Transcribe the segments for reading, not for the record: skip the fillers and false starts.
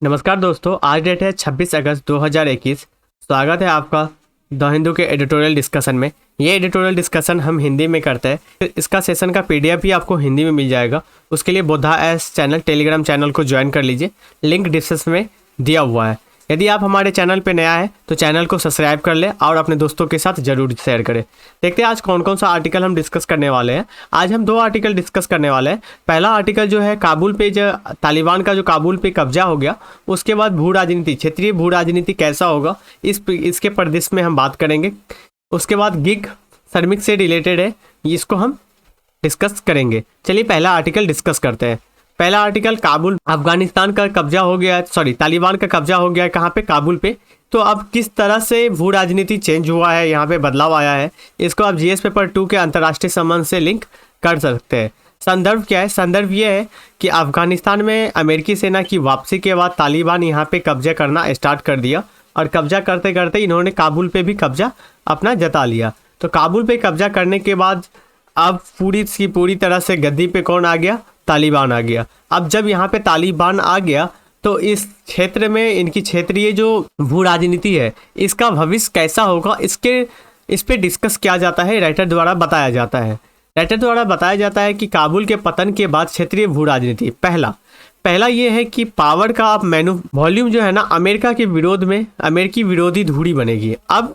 नमस्कार दोस्तों, आज डेट है 26 अगस्त 2021। स्वागत है आपका द हिंदू के एडिटोरियल डिस्कशन में। ये एडिटोरियल डिस्कशन हम हिंदी में करते हैं। इसका सेशन का पीडीएफ भी आपको हिंदी में मिल जाएगा। उसके लिए Buddha S channel Telegram channel को ज्वाइन कर लीजिए, लिंक डिस्क्रिप्शन में दिया हुआ है। यदि आप हमारे चैनल पे नया है तो चैनल को सब्सक्राइब कर ले और अपने दोस्तों के साथ जरूर शेयर करें। देखते हैं आज कौन कौन सा आर्टिकल हम डिस्कस करने वाले हैं। आज हम दो आर्टिकल डिस्कस करने वाले हैं। पहला आर्टिकल जो है काबुल पे जो तालिबान का जो काबुल पे कब्जा हो गया, उसके बाद भू राजनीति, क्षेत्रीय भू राजनीति कैसा होगा, इसके परिदृश्य में हम बात करेंगे। उसके बाद गिग श्रमिक से रिलेटेड है, इसको हम डिस्कस करेंगे। चलिए पहला आर्टिकल डिस्कस करते हैं। पहला आर्टिकल, काबुल अफगानिस्तान का कब्जा हो गया, तालिबान का कब्जा हो गया है कहाँ पे, काबुल पे। तो अब किस तरह से भू राजनीति चेंज हुआ है, यहाँ पे बदलाव आया है, इसको आप जीएस पेपर 2 के अंतर्राष्ट्रीय संबंध से लिंक कर सकते हैं। संदर्भ क्या है? संदर्भ ये है कि अफगानिस्तान में अमेरिकी सेना की वापसी के बाद तालिबान यहाँ पे कब्जा करना स्टार्ट कर दिया और कब्जा करते करते इन्होंने काबुल पे भी कब्जा अपना जता लिया। तो काबुल पे कब्जा करने के बाद अब पूरी तरह से गद्दी पे कौन आ गया? तालिबान आ गया। अब जब यहाँ पे तालिबान आ गया तो इस क्षेत्र में इनकी क्षेत्रीय जो भू राजनीति है, इसका भविष्य कैसा होगा, इस पे डिस्कस किया जाता है। राइटर द्वारा बताया जाता है कि काबुल के पतन के बाद क्षेत्रीय भू राजनीति, पहला ये है कि पावर का आप वॉल्यूम जो है ना, अमेरिका के विरोध में अमेरिकी विरोधी धुरी बनेगी। अब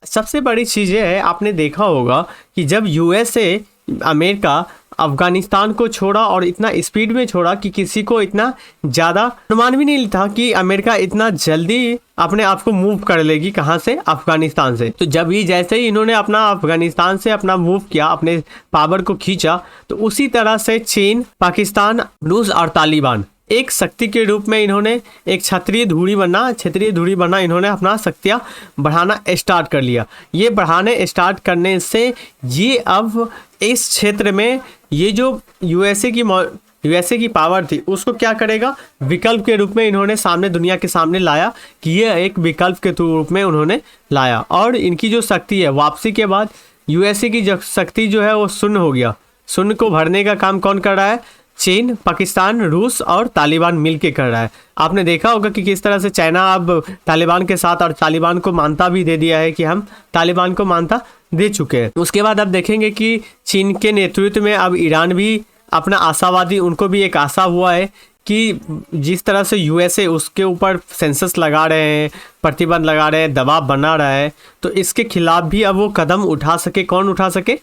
सबसे बड़ी चीज़ ये है, आपने देखा होगा कि जब यूएसए अमेरिका अफगानिस्तान को छोड़ा और इतना स्पीड में छोड़ा कि किसी को इतना ज़्यादा अनुमान भी नहीं था कि अमेरिका इतना जल्दी अपने आप को मूव कर लेगी। कहाँ से? अफगानिस्तान से। तो जब ये जैसे ही इन्होंने अपना अफगानिस्तान से अपना मूव किया, अपने पावर को खींचा, तो उसी तरह से चीन, पाकिस्तान, रूस और तालिबान एक शक्ति के रूप में इन्होंने एक क्षेत्रीय धुरी बना इन्होंने अपना शक्तियाँ बढ़ाना स्टार्ट कर लिया। ये बढ़ाने स्टार्ट करने से ये अब इस क्षेत्र में ये जो यूएसए की पावर थी, उसको क्या करेगा? विकल्प के रूप में इन्होंने दुनिया के सामने लाया कि ये एक विकल्प के रूप में उन्होंने लाया। और इनकी जो शक्ति है, वापसी के बाद यूएसए की शक्ति जो है वो शून्य हो गया। शून्य को भरने का काम कौन कर रहा है? चीन, पाकिस्तान, रूस और तालिबान मिलके कर रहा है। आपने देखा होगा कि किस तरह से चाइना अब तालिबान के साथ, और तालिबान को मानता भी दे दिया है कि हम तालिबान को मानता दे चुके हैं। उसके बाद अब देखेंगे कि चीन के नेतृत्व में अब ईरान भी अपना आशावादी, उनको भी एक आशा हुआ है कि जिस तरह से यूएसए उसके ऊपर सेंसस लगा रहे हैं, प्रतिबंध लगा रहे हैं, दबाव बना रहा है, तो इसके खिलाफ भी अब वो कदम उठा सके। कौन उठा सके?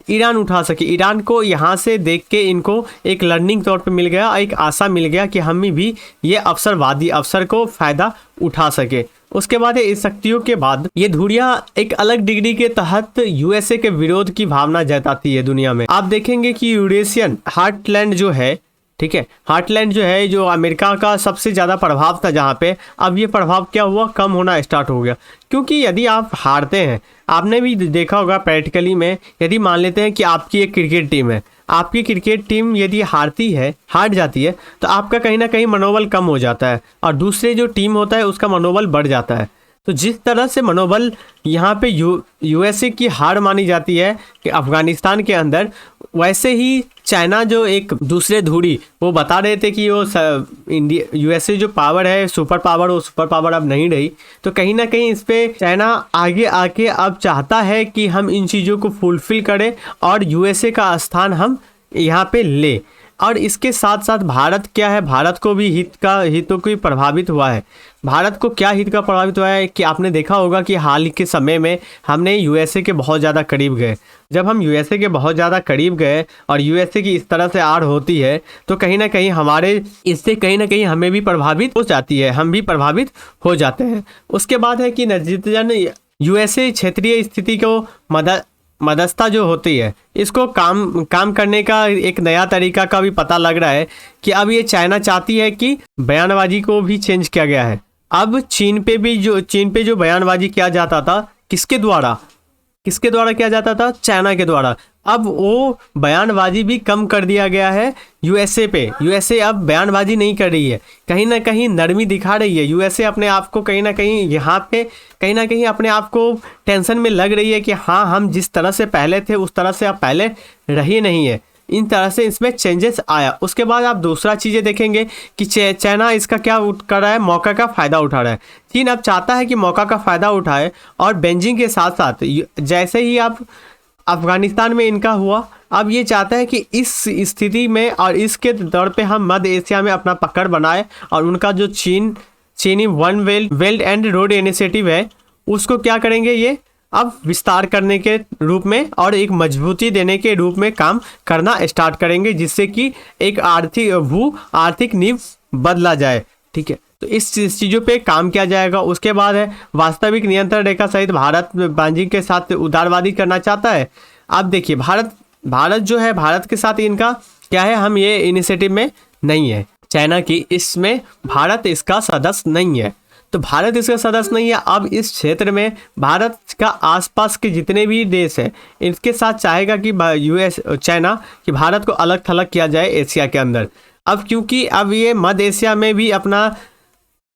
ईरान उठा सके। ईरान को यहाँ से देख के इनको एक लर्निंग तौर पे मिल गया, एक आशा मिल गया कि हम भी ये अवसरवादी अवसर को फ़ायदा उठा सके। उसके बाद इस शक्तियों के बाद ये धुरियाँ एक अलग डिग्री के तहत यूएसए के विरोध की भावना जताती है दुनिया में। आप देखेंगे कि यूरेशियन हार्टलैंड जो है, ठीक है, हार्टलैंड जो है, जो अमेरिका का सबसे ज़्यादा प्रभाव था जहाँ पे, अब ये प्रभाव क्या हुआ? कम होना स्टार्ट हो गया। क्योंकि यदि आप हारते हैं, आपने भी देखा होगा प्रैक्टिकली में, यदि मान लेते हैं कि आपकी एक क्रिकेट टीम है, आपकी क्रिकेट टीम यदि हार जाती है, तो आपका कहीं ना कहीं मनोबल कम हो जाता है और दूसरे जो टीम होता है उसका मनोबल बढ़ जाता है। तो जिस तरह से मनोबल यहाँ पे यूएसए की हार मानी जाती है कि अफगानिस्तान के अंदर, वैसे ही चाइना जो एक दूसरे धुरी वो बता रहे थे कि वो यूएसए जो पावर है, सुपर पावर, वो सुपर पावर अब नहीं रही। तो कहीं ना कहीं इस पे चाइना आगे आके अब चाहता है कि हम इन चीज़ों को फुलफिल करें और यूएसए का स्थान हम यहाँ पे ले। और इसके साथ साथ भारत क्या है? भारत को भी हितों को प्रभावित हुआ है। भारत को क्या हित का प्रभावित हुआ है कि आपने देखा होगा कि हाल के समय में हमने यूएसए के बहुत ज़्यादा करीब गए। जब हम यूएसए के बहुत ज़्यादा करीब गए और यूएसए की इस तरह से आड़ होती है, तो कहीं ना कहीं हमें भी प्रभावित हो जाती है, हम भी प्रभावित हो जाते हैं। उसके बाद है कि नतीजतन यूएसए क्षेत्रीय स्थिति को मध्यस्थता जो होती है, इसको काम करने का एक नया तरीका का भी पता लग रहा है कि अब ये चाइना चाहती है कि बयानबाजी को भी चेंज किया गया है। अब चीन पे जो बयानबाजी किया जाता था, किसके द्वारा किया जाता था? चाइना के द्वारा। अब वो बयानबाजी भी कम कर दिया गया है यूएसए पे। यूएसए अब बयानबाजी नहीं कर रही है, कहीं ना कहीं नरमी दिखा रही है। यूएसए अपने आप को कहीं ना कहीं यहाँ पे अपने आप को टेंशन में लग रही है कि हाँ, हम जिस तरह से पहले थे उस तरह से अब पहले रही नहीं है। इन तरह से इसमें चेंजेस आया। उसके बाद आप दूसरा चीज़ें देखेंगे कि चाइना इसका क्या कर रहा है, मौका का फ़ायदा उठा रहा है। चीन अब चाहता है कि मौका का फ़ायदा उठाए और बेजिंग के साथ साथ जैसे ही आप अफ़गानिस्तान में इनका हुआ, अब ये चाहता है कि इस स्थिति में और इसके दौर पे हम मध्य एशिया में अपना पकड़ बनाए और उनका जो चीनी one belt and road initiative है उसको क्या करेंगे, ये अब विस्तार करने के रूप में और एक मजबूती देने के रूप में काम करना स्टार्ट करेंगे, जिससे कि एक आर्थिक नींव बदला जाए। ठीक है, तो इस चीज़ों पे काम किया जाएगा। उसके बाद है वास्तविक नियंत्रण रेखा सहित भारत बेजिंग के साथ उदारवादी करना चाहता है। अब देखिए भारत जो है, भारत के साथ इनका क्या है, हम ये इनिशिएटिव में नहीं है चाइना की, इसमें भारत इसका सदस्य नहीं है। तो भारत इसका सदस्य नहीं है। अब इस क्षेत्र में भारत का आसपास के जितने भी देश हैं इनके साथ चाहेगा कि चाइना कि भारत को अलग थलग किया जाए एशिया के अंदर। अब क्योंकि अब ये मध्य एशिया में भी अपना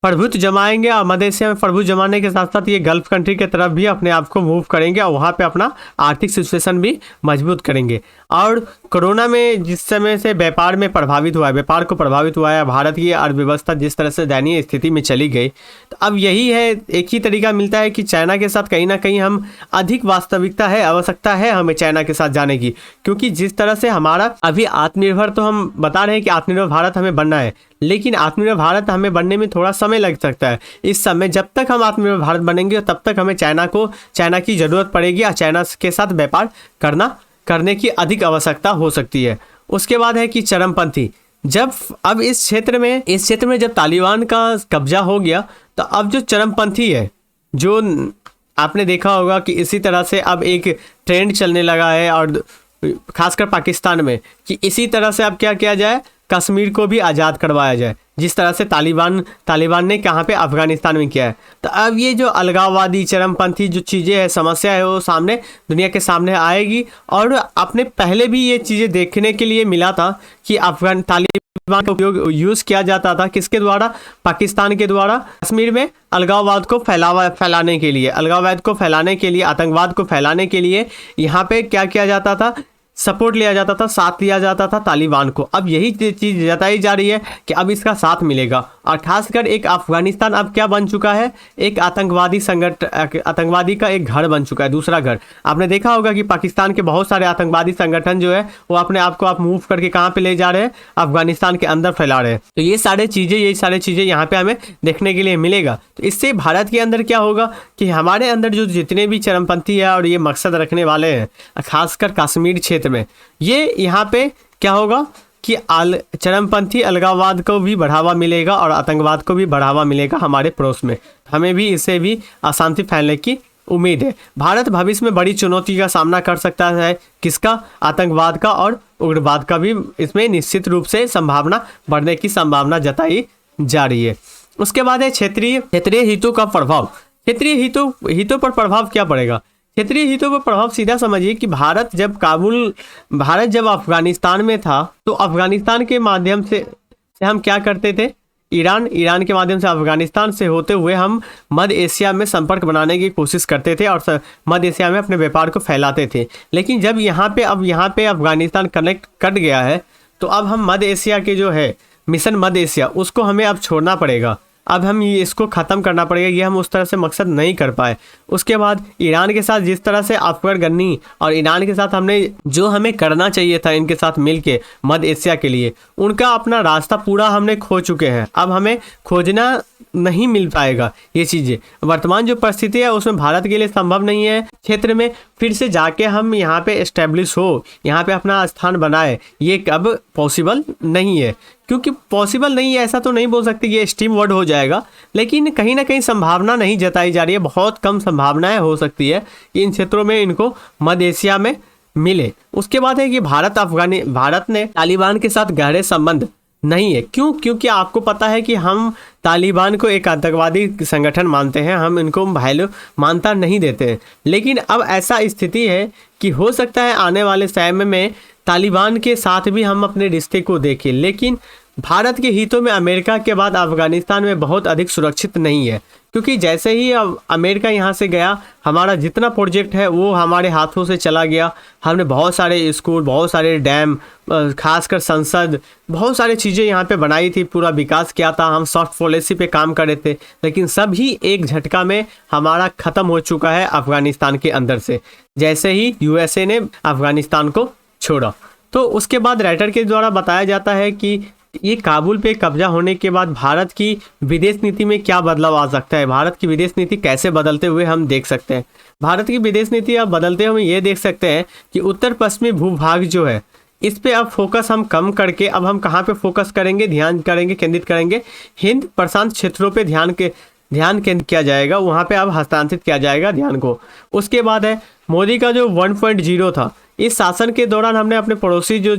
प्रभुत्व जमाएंगे और मध्य एशिया में प्रभुत्व जमाने के साथ साथ ये गल्फ कंट्री की तरफ भी अपने आप को मूव करेंगे और वहाँ पे अपना आर्थिक सिचुएशन भी मजबूत करेंगे। और कोरोना में जिस समय से व्यापार में प्रभावित हुआ है, व्यापार को प्रभावित हुआ है, भारत की अर्थव्यवस्था जिस तरह से दयनीय स्थिति में चली गई, तो अब यही है, एक ही तरीका मिलता है कि चाइना के साथ कहीं ना कहीं हम अधिक वास्तविकता है, आवश्यकता है हमें चाइना के साथ जाने की। क्योंकि जिस तरह से हमारा अभी आत्मनिर्भर, तो हम बता रहे हैं कि आत्मनिर्भर भारत हमें बनना है, लेकिन आत्मनिर्भर भारत हमें बनने में थोड़ा समय लग सकता है। इस समय जब तक हम आत्मनिर्भर भारत बनेंगे तब तक हमें चाइना की ज़रूरत पड़ेगी और चाइना के साथ व्यापार करने की अधिक आवश्यकता हो सकती है। उसके बाद है कि चरमपंथी, जब अब इस क्षेत्र में जब तालिबान का कब्जा हो गया, तो अब जो चरमपंथी है, जो आपने देखा होगा कि इसी तरह से अब एक ट्रेंड चलने लगा है, और खासकर पाकिस्तान में, कि इसी तरह से अब क्या किया जाए, कश्मीर को भी आज़ाद करवाया जाए, जिस तरह से तालिबान ने कहाँ पे, अफगानिस्तान में किया है। तो अब ये जो अलगाववादी चरमपंथी जो चीज़ें हैं, समस्या है, वो दुनिया के सामने आएगी। और आपने पहले भी ये चीज़ें देखने के लिए मिला था कि तालिबान का उपयोग यूज़ किया जाता था, किसके द्वारा, पाकिस्तान के द्वारा, कश्मीर में अलगाववाद को फैलाने के लिए, आतंकवाद को फैलाने के लिए यहाँ पे क्या किया जाता था, सपोर्ट लिया जाता था, साथ लिया जाता था तालिबान को। अब यही चीज़ जताई जा रही है कि अब इसका साथ मिलेगा। और खासकर एक अफगानिस्तान अब क्या बन चुका है, एक आतंकवादी का एक घर बन चुका है, दूसरा घर। आपने देखा होगा कि पाकिस्तान के बहुत सारे आतंकवादी संगठन जो है वो अपने आप को मूव करके कहाँ पे ले जा रहे हैं, अफगानिस्तान के अंदर फैला रहे हैं। तो ये सारी चीज़ें यहाँ पे हमें देखने के लिए मिलेगा। तो इससे भारत के अंदर क्या होगा कि हमारे अंदर जो जितने भी चरमपंथी है और ये मकसद रखने वाले हैं, खासकर कश्मीर क्षेत्र में, ये यहाँ पे क्या होगा कि चरमपंथी अलगाववाद को भी बढ़ावा मिलेगा और आतंकवाद को भी बढ़ावा मिलेगा हमारे पड़ोस में। हमें भी इससे भी अशांति फैलने की उम्मीद है। भारत भविष्य में बड़ी चुनौती का सामना कर सकता है, किसका, आतंकवाद का और उग्रवाद का भी। इसमें निश्चित रूप से बढ़ने की संभावना जताई जा रही है। उसके बाद है क्षेत्रीय हितों का प्रभाव। क्षेत्रीय हितों पर प्रभाव क्या पड़ेगा? क्षेत्रीय हितों पर प्रभाव सीधा समझिए कि भारत जब अफगानिस्तान में था, तो अफगानिस्तान के माध्यम से हम क्या करते थे, ईरान के माध्यम से अफगानिस्तान से होते हुए हम मध्य एशिया में संपर्क बनाने की कोशिश करते थे और मध्य एशिया में अपने व्यापार को फैलाते थे। लेकिन जब यहाँ पे अफगानिस्तान कनेक्ट कट गया है, तो अब हम मध्य एशिया के जो है मिशन मध्य एशिया, उसको हमें अब छोड़ना पड़ेगा। अब हम इसको ख़त्म करना पड़ेगा, ये हम उस तरह से मकसद नहीं कर पाए। उसके बाद ईरान के साथ जिस तरह से अफगर गन्नी और ईरान के साथ हमें करना चाहिए था, इनके साथ मिलके मध्य एशिया के लिए, उनका अपना रास्ता पूरा हमने खो चुके हैं। अब हमें खोजना नहीं मिल पाएगा ये चीज़ें। वर्तमान जो परिस्थिति है उसमें भारत के लिए संभव नहीं है क्षेत्र में फिर से जाके हम यहाँ पे एस्टेब्लिश हो, यहाँ पे अपना स्थान बनाए, ये अब पॉसिबल नहीं है। क्योंकि पॉसिबल नहीं है ऐसा तो नहीं बोल सकते, ये स्टीम वर्ड हो जाएगा, लेकिन कहीं ना कहीं संभावना नहीं जताई जा रही है। बहुत कम संभावनाएं हो सकती है कि इन क्षेत्रों में इनको मध्य एशिया में मिले। उसके बाद है कि भारत ने तालिबान के साथ गहरे संबंध नहीं है। क्यों? क्योंकि आपको पता है कि हम तालिबान को एक आतंकवादी संगठन मानते हैं, हम इनको वैल्यू मानता नहीं देते हैं। लेकिन अब ऐसा स्थिति है कि हो सकता है आने वाले समय में तालिबान के साथ भी हम अपने रिश्ते को देखें, लेकिन भारत के हितों में अमेरिका के बाद अफगानिस्तान में बहुत अधिक सुरक्षित नहीं है, क्योंकि जैसे ही अब अमेरिका यहाँ से गया, हमारा जितना प्रोजेक्ट है वो हमारे हाथों से चला गया। हमने बहुत सारे स्कूल, बहुत सारे डैम, खासकर संसद, बहुत सारी चीज़ें यहाँ पे बनाई थी, पूरा विकास किया था, हम सॉफ्ट पॉलिसी पे काम कर रहे थे, लेकिन सब ही एक झटका में हमारा ख़त्म हो चुका है अफगानिस्तान के अंदर से, जैसे ही यूएसए ने अफगानिस्तान को छोड़ा। तो उसके बाद राइटर के द्वारा बताया जाता है कि ये काबुल पे कब्जा होने के बाद भारत की विदेश नीति में क्या बदलाव आ सकता है, भारत की विदेश नीति कैसे बदलते हुए हम देख सकते हैं। भारत की विदेश नीति अब बदलते हुए ये देख सकते हैं कि उत्तर पश्चिमी भूभाग जो है, इस पे अब फोकस हम कम करके अब हम कहाँ पे फोकस करेंगे, ध्यान करेंगे, केंद्रित करेंगे, हिंद प्रशांत क्षेत्रों पे ध्यान केंद्रित किया जाएगा, वहाँ पे अब हस्तांतरित किया जाएगा ध्यान को। उसके बाद है मोदी का जो 1.0 था, इस शासन के दौरान हमने अपने पड़ोसी जो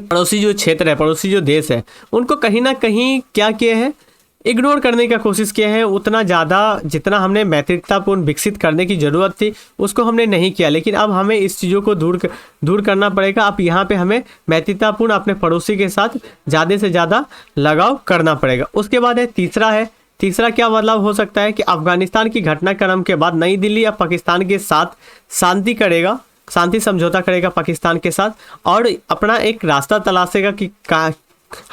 क्षेत्र है, पड़ोसी जो देश है, उनको कहीं ना कहीं क्या किए हैं, इग्नोर करने का कोशिश किया है। उतना ज़्यादा जितना हमने मैत्रितापूर्ण विकसित करने की ज़रूरत थी उसको हमने नहीं किया, लेकिन अब हमें इस चीज़ों को दूर करना पड़ेगा। अब यहाँ पे हमें मैत्रितापूर्ण अपने पड़ोसी के साथ ज़्यादा से ज़्यादा लगाव करना पड़ेगा। उसके बाद है तीसरा क्या बदलाव हो सकता है कि अफगानिस्तान की घटनाक्रम के बाद नई दिल्ली अब पाकिस्तान के साथ शांति समझौता करेगा पाकिस्तान के साथ, और अपना एक रास्ता तलाशेगा कि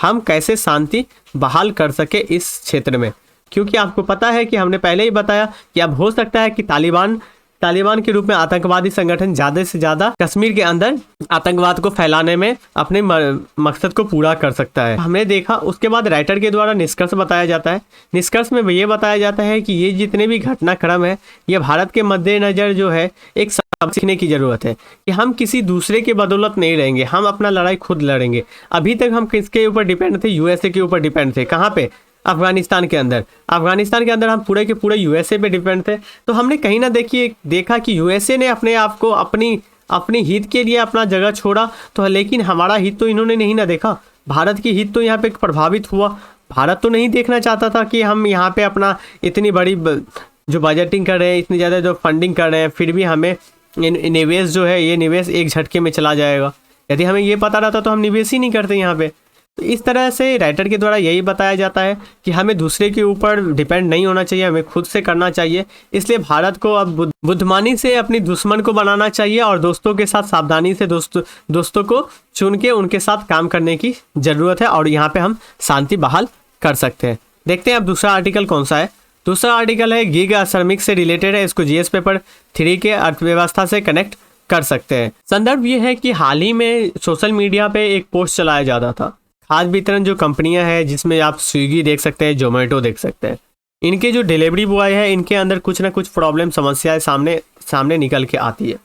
हम कैसे शांति बहाल कर सके इस क्षेत्र में। क्योंकि आपको पता है कि हमने पहले ही बताया कि अब हो सकता है कि तालिबान के रूप में आतंकवादी संगठन ज़्यादा से ज़्यादा कश्मीर के अंदर आतंकवाद को फैलाने में अपने मकसद को पूरा कर सकता है, हमने देखा। उसके बाद राइटर के द्वारा निष्कर्ष बताया जाता है। निष्कर्ष में ये बताया जाता है कि ये जितने भी घटनाक्रम है, ये भारत के मद्देनज़र जो है एक सीखने की ज़रूरत है कि हम किसी दूसरे के बदौलत नहीं रहेंगे, हम अपना लड़ाई खुद लड़ेंगे। अभी तक हम किसके ऊपर डिपेंड थे? यूएसए के ऊपर डिपेंड थे। कहाँ पे? अफगानिस्तान के अंदर हम पूरे के पूरे यूएसए पे डिपेंड थे। तो हमने कहीं ना देखा कि यूएसए ने अपने आप को अपनी हित के लिए अपना जगह छोड़ा, तो लेकिन हमारा हित तो इन्होंने नहीं ना देखा। भारत की हित तो यहाँ पे प्रभावित हुआ। भारत तो नहीं देखना चाहता था कि हम यहाँ पे अपना इतनी बड़ी जो बजटिंग कर रहे हैं, इतनी ज़्यादा जो फंडिंग कर रहे हैं, फिर भी हमें निवेश जो है, ये निवेश एक झटके में चला जाएगा। यदि हमें ये पता रहता तो हम निवेश ही नहीं करते यहाँ पे। तो इस तरह से राइटर के द्वारा यही बताया जाता है कि हमें दूसरे के ऊपर डिपेंड नहीं होना चाहिए, हमें खुद से करना चाहिए। इसलिए भारत को अब बुद्धिमानी से अपनी दुश्मन को बनाना चाहिए और दोस्तों के साथ सावधानी से दोस्तों को चुन के उनके साथ काम करने की ज़रूरत है, और यहाँ पे हम शांति बहाल कर सकते हैं। देखते हैं अब दूसरा आर्टिकल कौन सा है। दूसरा आर्टिकल है गिग श्रमिक से रिलेटेड है। इसको जीएस पेपर 3 के अर्थव्यवस्था से कनेक्ट कर सकते हैं। संदर्भ ये है कि हाल ही में सोशल मीडिया पे एक पोस्ट चलाया जा रहा था। खाद्य वितरण जो कंपनियां हैं, जिसमें आप स्विगी देख सकते हैं, जोमेटो देख सकते हैं, इनके जो डिलीवरी बॉय है, इनके अंदर कुछ ना कुछ प्रॉब्लम, समस्याएं सामने निकल के आती है।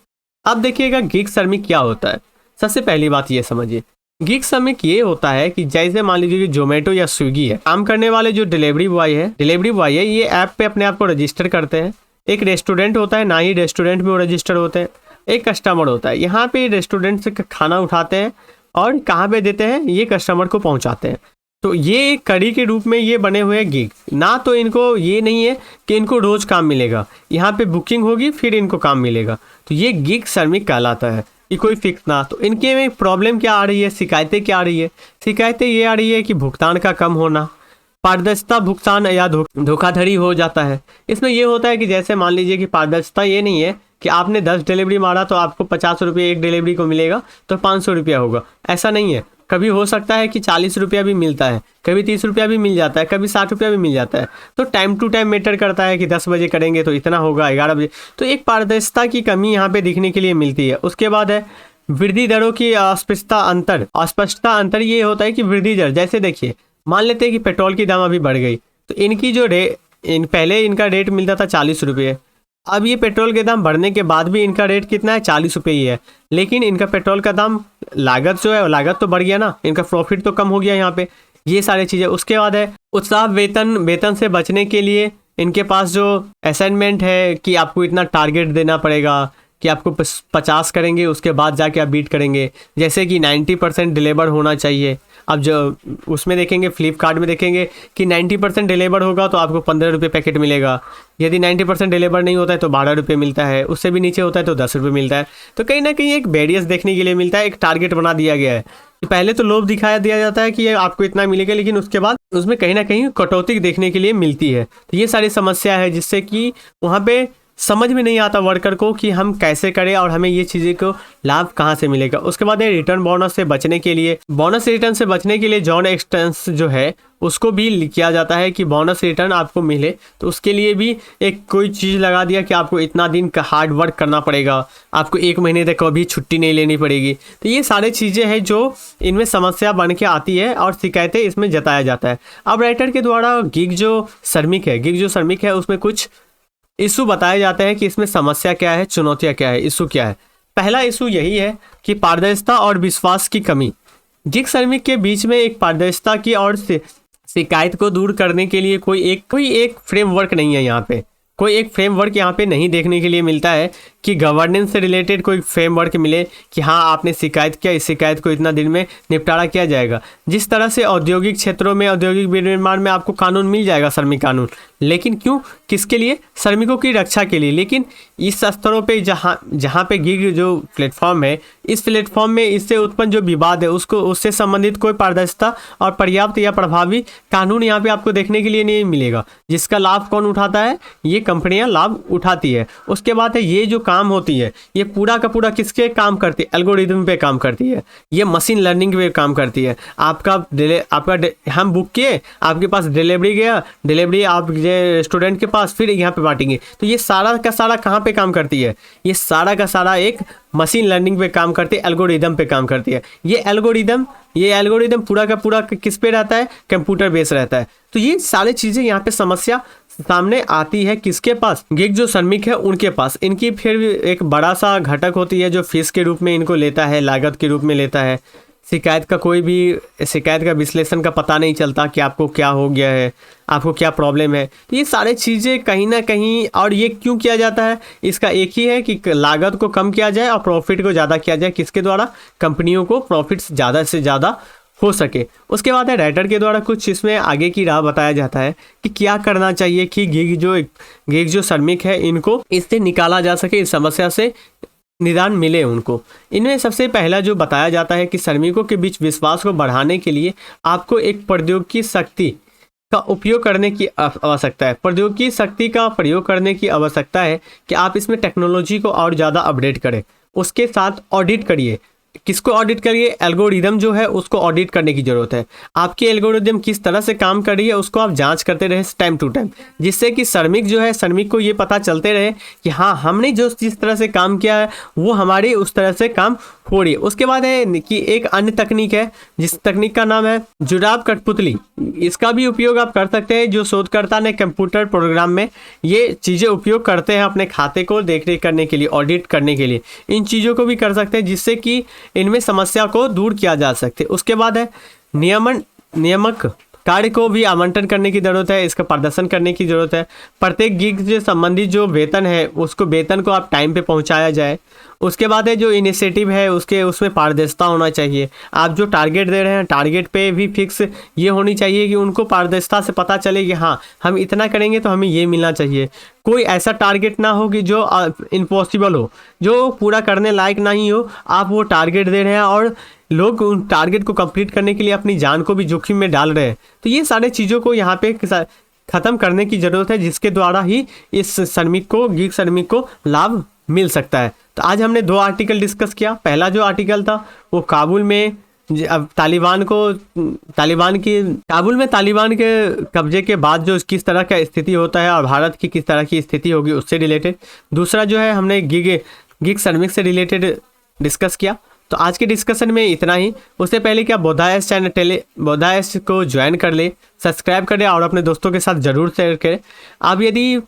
अब देखिएगा गिग श्रमिक क्या होता है। सबसे पहली बात ये समझिए, गिग श्रमिक ये होता है कि जैसे मान लीजिए कि जोमेटो या स्विगी है, काम करने वाले जो डिलीवरी बॉय है, ये ऐप पे अपने आप को रजिस्टर करते हैं। एक रेस्टोरेंट होता है, ना ही रेस्टोरेंट में वो रजिस्टर होते हैं, एक कस्टमर होता है। यहाँ पे रेस्टोरेंट से खाना उठाते हैं और कहाँ पे देते हैं, ये कस्टमर को पहुँचाते हैं। तो ये एक कड़ी के रूप में ये बने हुए हैं गिग। ना तो इनको ये नहीं है कि इनको रोज़ काम मिलेगा, यहाँ पे बुकिंग होगी फिर इनको काम मिलेगा। तो ये गिग श्रमिक कहलाता है, ये कोई फिक्स ना। तो इनके में प्रॉब्लम क्या आ रही है, शिकायतें क्या आ रही है? शिकायतें ये आ रही है कि भुगतान का कम होना, पारदर्शिता भुगतान या धोखाधड़ी हो जाता है। इसमें ये होता है कि जैसे मान लीजिए कि पारदर्शिता ये नहीं है कि आपने 10 डिलीवरी मारा तो आपको 50 रुपये एक डिलीवरी को मिलेगा तो 500 रुपया होगा, ऐसा नहीं है। कभी हो सकता है कि 40 रुपया भी मिलता है, कभी 30 रुपया भी मिल जाता है, कभी 60 रुपया भी मिल जाता है। तो टाइम टू टाइम मैटर करता है कि 10 बजे करेंगे तो इतना होगा, 11 बजे। तो एक पारदर्शिता की कमी यहाँ पे दिखने के लिए मिलती है। उसके बाद है वृद्धि दरों की अस्पष्टता अंतर। ये होता है कि वृद्धि दर, जैसे देखिए मान लेते हैं कि पेट्रोल की दाम अभी बढ़ गई, तो इनकी जो पहले इनका रेट मिलता था 40 रुपये, अब ये पेट्रोल के दाम बढ़ने के बाद भी इनका रेट कितना है, 40 रुपये ही है। लेकिन इनका पेट्रोल का दाम, लागत जो है, लागत तो बढ़ गया ना, इनका प्रॉफिट तो कम हो गया यहाँ पे, ये सारी चीज़ें। उसके बाद है उत्साह वेतन से बचने के लिए इनके पास जो असाइनमेंट है कि आपको इतना टारगेट देना पड़ेगा कि आपको 50 करेंगे उसके बाद जाके आप बीट करेंगे, जैसे कि 90% डिलीवर होना चाहिए। अब जो उसमें देखेंगे, फ्लिपकार्ट में देखेंगे कि 90% डिलीवर होगा तो आपको 15 रुपये पैकेट मिलेगा, यदि 90% डिलीवर नहीं होता है तो 12 रुपये मिलता है, उससे भी नीचे होता है तो 10 रुपये मिलता है। तो कहीं ना कहीं एक बैरियर्स देखने के लिए मिलता है, एक टारगेट बना दिया गया है पहले तो लोभ दिखाया दिया जाता है कि ये आपको इतना मिलेगा, लेकिन उसके बाद उसमें कहीं ना कहीं कटौती देखने के लिए मिलती है। तो ये सारी समस्या है जिससे कि वहाँ पे समझ में नहीं आता वर्कर को कि हम कैसे करें और हमें ये चीज़ें को लाभ कहाँ से मिलेगा। उसके बाद है रिटर्न बोनस से बचने के लिए, बोनस रिटर्न से बचने के लिए जॉन एक्सटेंस जो है उसको भी किया जाता है कि बोनस रिटर्न आपको मिले, तो उसके लिए भी एक कोई चीज़ लगा दिया कि आपको इतना दिन का हार्ड वर्क करना पड़ेगा, आपको 1 महीने तक कभी छुट्टी नहीं लेनी पड़ेगी। तो ये सारी चीज़ें हैं जो इनमें समस्या बन के आती है और शिकायतें इसमें जताया जाता है। अब राइटर के द्वारा गिग जो श्रमिक है उसमें कुछ इशू बताए जाते हैं कि इसमें समस्या क्या है, चुनौतियाँ क्या है, इशू क्या है। पहला इशू यही है कि पारदर्शिता और विश्वास की कमी। गिग श्रमिक के बीच में एक पारदर्शिता की और शिकायत को दूर करने के लिए कोई एक फ्रेमवर्क नहीं है। यहाँ पे कोई एक फ्रेमवर्क यहाँ पे नहीं देखने के लिए मिलता है कि गवर्नेंस से रिलेटेड कोई फ्रेमवर्क मिले कि हाँ आपने शिकायत किया, इस शिकायत को इतना दिन में निपटारा किया जाएगा। जिस तरह से औद्योगिक क्षेत्रों में, औद्योगिक विनिर्माण में आपको कानून मिल जाएगा, श्रमिक कानून, लेकिन क्यों, किसके लिए, श्रमिकों की रक्षा के लिए। लेकिन इस स्तरों पे जहाँ पे गिग जो प्लेटफॉर्म है, इस प्लेटफॉर्म में इससे उत्पन्न जो विवाद है उससे संबंधित कोई पारदर्शिता और पर्याप्त या प्रभावी कानून यहाँ पे आपको देखने के लिए नहीं मिलेगा। जिसका लाभ कौन उठाता है, ये कंपनियां लाभ उठाती है। उसके बाद है ये जो काम होती है ये पूरा का पूरा किसके काम करती है, एल्गोरिदम पे काम करती है, ये मशीन लर्निंग पे काम करती है। आपका हम बुक किए, आपके पास डिलीवरी गया, डिलीवरी आप स्टूडेंट के पास, फिर यहाँ पे बांटेंगे। तो ये सारा का सारा कहाँ पे काम करती है, ये सारा का सारा एक मशीन लर्निंग पे काम करती है, एल्गोरिदम पे काम करती है। ये एल्गोरिदम पूरा का पूरा किस पे रहता है, कंप्यूटर बेस रहता है। तो ये सारी चीज़ें यहाँ पे समस्या सामने आती है किसके पास, गिग जो श्रमिक है उनके पास। इनकी फिर एक बड़ा सा घटक होती है जो फीस के रूप में इनको लेता है, लागत के रूप में लेता है। शिकायत का विश्लेषण का पता नहीं चलता कि आपको क्या हो गया है, आपको क्या प्रॉब्लम है। तो ये सारी चीज़ें कहीं ना कहीं, और ये क्यों किया जाता है, इसका एक ही है कि लागत को कम किया जाए और प्रॉफिट को ज़्यादा किया जाए। किसके द्वारा, कंपनियों को प्रॉफिट ज़्यादा से ज़्यादा हो सके। उसके बाद है राइटर के द्वारा कुछ इसमें आगे की राह बताया जाता है कि क्या करना चाहिए कि गिग जो श्रमिक है इनको इससे निकाला जा सके, इस समस्या से निदान मिले उनको। इनमें सबसे पहला जो बताया जाता है कि श्रमिकों के बीच विश्वास को बढ़ाने के लिए आपको एक प्रौद्योगिकी शक्ति का उपयोग करने की आवश्यकता है। प्रौद्योगिकी शक्ति का प्रयोग करने की आवश्यकता है कि आप इसमें टेक्नोलॉजी को और ज़्यादा अपडेट करें। उसके साथ ऑडिट करिए। किसको ऑडिट करिए, एल्गोरिदम जो है उसको ऑडिट करने की ज़रूरत है। आपकी एल्गोरिदम किस तरह से काम कर रही है उसको आप जांच करते रहे टाइम टू टाइम, जिससे कि श्रमिक को ये पता चलते रहे कि हाँ हमने जिस तरह से काम किया है वो हमारी उस तरह से काम हो रही है। उसके बाद है कि एक अन्य तकनीक है जिस तकनीक का नाम है जुड़ाव कठपुतली। इसका भी उपयोग आप कर सकते हैं। जो शोधकर्ता ने कंप्यूटर प्रोग्राम में ये चीज़ें उपयोग करते हैं अपने खाते को देख रेख करने के लिए, ऑडिट करने के लिए, इन चीज़ों को भी कर सकते हैं जिससे कि इनमें समस्या को दूर किया जा सकते। उसके बाद है नियामक कार्य को भी आवंटन करने की ज़रूरत है, इसका प्रदर्शन करने की ज़रूरत है। प्रत्येक गिग से संबंधित जो वेतन है उसको वेतन को आप टाइम पे पहुंचाया जाए। उसके बाद है जो इनिशिएटिव है उसमें पारदर्शिता होना चाहिए। आप जो टारगेट दे रहे हैं टारगेट पे भी फिक्स ये होनी चाहिए कि उनको पारदर्शिता से पता चले कि हाँ हम इतना करेंगे तो हमें ये मिलना चाहिए। कोई ऐसा टारगेट ना हो कि जो इम्पॉसिबल हो, जो पूरा करने लायक नहीं हो। आप वो टारगेट दे रहे हैं और लोग उन टारगेट को कंप्लीट करने के लिए अपनी जान को भी जोखिम में डाल रहे हैं। तो ये सारे चीज़ों को यहाँ पे ख़त्म करने की ज़रूरत है, जिसके द्वारा ही इस गिग श्रमिक को लाभ मिल सकता है। तो आज हमने 2 आर्टिकल डिस्कस किया। पहला जो आर्टिकल था वो काबुल में तालिबान के कब्जे के बाद जो किस तरह का स्थिति होता है और भारत की किस तरह की स्थिति होगी उससे रिलेटेड। दूसरा जो है हमने गिग श्रमिक से रिलेटेड डिस्कस किया। तो आज के डिस्कशन में इतना ही। उससे पहले कि आप बोधायस को ज्वाइन कर ले, सब्सक्राइब करें और अपने दोस्तों के साथ ज़रूर शेयर करें। आप यदि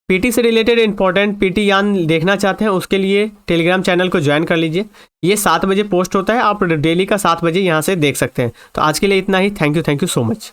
पीटी से रिलेटेड इंपॉर्टेंट पीटी यान देखना चाहते हैं उसके लिए टेलीग्राम चैनल को ज्वाइन कर लीजिए। ये 7 बजे पोस्ट होता है, आप डेली का 7 बजे यहाँ से देख सकते हैं। तो आज के लिए इतना ही। Thank you so much.